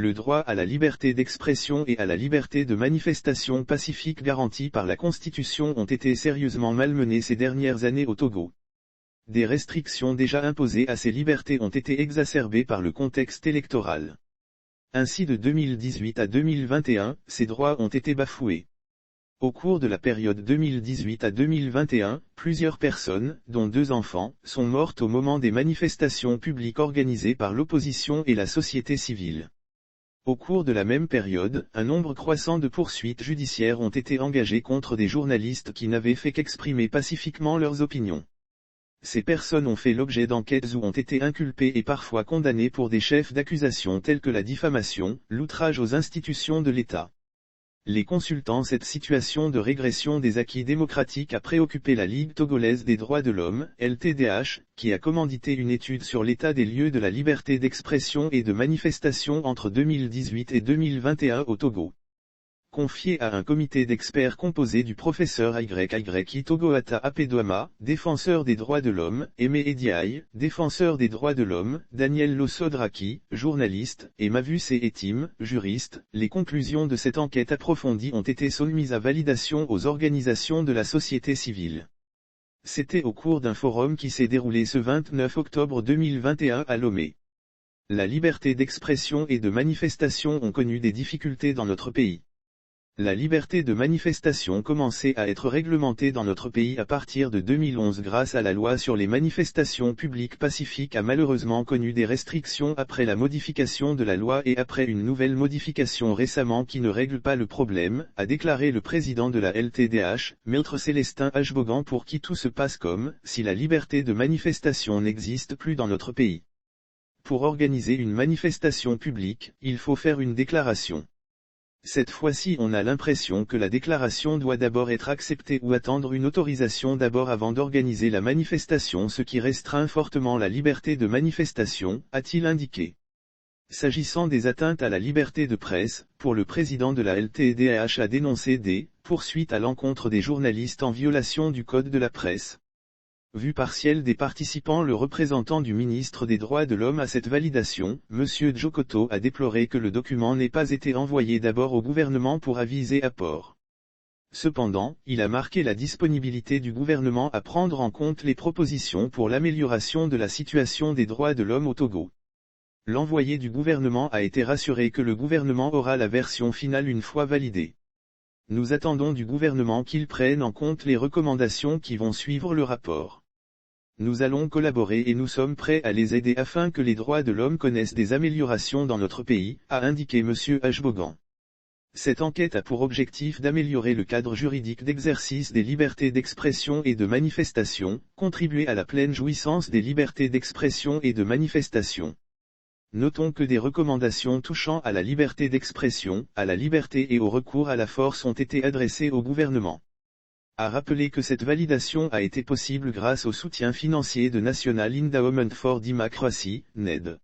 Le droit à la liberté d'expression et à la liberté de manifestation pacifique garantis par la Constitution ont été sérieusement malmenés ces dernières années au Togo. Des restrictions déjà imposées à ces libertés ont été exacerbées par le contexte électoral. Ainsi de 2018 à 2021, ces droits ont été bafoués. Au cours de la période 2018 à 2021, plusieurs personnes, dont 2 enfants, sont mortes au moment des manifestations publiques organisées par l'opposition et la société civile. Au cours de la même période, un nombre croissant de poursuites judiciaires ont été engagées contre des journalistes qui n'avaient fait qu'exprimer pacifiquement leurs opinions. Ces personnes ont fait l'objet d'enquêtes ou ont été inculpées et parfois condamnées pour des chefs d'accusation tels que la diffamation, l'outrage aux institutions de l'État. Les consultant cette situation de régression des acquis démocratiques a préoccupé la Ligue togolaise des droits de l'homme, LTDH, qui a commandité une étude sur l'état des lieux de la liberté d'expression et de manifestation entre 2018 et 2021 au Togo. Confiée à un comité d'experts composé du professeur YY Togoata Apedouama, défenseur des droits de l'homme, Aimé Ediaye, défenseur des droits de l'homme, Daniel Losodraki, journaliste, et Mavus et Etim, juriste, les conclusions de cette enquête approfondie ont été soumises à validation aux organisations de la société civile. C'était au cours d'un forum qui s'est déroulé ce 29 octobre 2021 à Lomé. La liberté d'expression et de manifestation ont connu des difficultés dans notre pays. La liberté de manifestation commençait à être réglementée dans notre pays à partir de 2011 grâce à la loi sur les manifestations publiques pacifiques a malheureusement connu des restrictions après la modification de la loi et après une nouvelle modification récemment qui ne règle pas le problème, a déclaré le président de la LTDH, Maître Célestin Ajbogan pour qui tout se passe comme si la liberté de manifestation n'existe plus dans notre pays. Pour organiser une manifestation publique, il faut faire une déclaration. Cette fois-ci on a l'impression que la déclaration doit d'abord être acceptée ou attendre une autorisation d'abord avant d'organiser la manifestation, ce qui restreint fortement la liberté de manifestation, a-t-il indiqué. S'agissant des atteintes à la liberté de presse, pour le président de la LTDH a dénoncé des poursuites à l'encontre des journalistes en violation du Code de la presse. Vue partielle des participants. Le représentant du ministre des Droits de l'Homme à cette validation, M. Djokoto a déploré que le document n'ait pas été envoyé d'abord au gouvernement pour avis et apport. Cependant, il a marqué la disponibilité du gouvernement à prendre en compte les propositions pour l'amélioration de la situation des droits de l'homme au Togo. L'envoyé du gouvernement a été rassuré que le gouvernement aura la version finale une fois validée. Nous attendons du gouvernement qu'il prenne en compte les recommandations qui vont suivre le rapport. Nous allons collaborer et nous sommes prêts à les aider afin que les droits de l'homme connaissent des améliorations dans notre pays, a indiqué M. Ajbogan. Cette enquête a pour objectif d'améliorer le cadre juridique d'exercice des libertés d'expression et de manifestation, contribuer à la pleine jouissance des libertés d'expression et de manifestation. Notons que des recommandations touchant à la liberté d'expression, à la liberté et au recours à la force ont été adressées au gouvernement. A rappelé que cette validation a été possible grâce au soutien financier de National Endowment for Democracy, NED.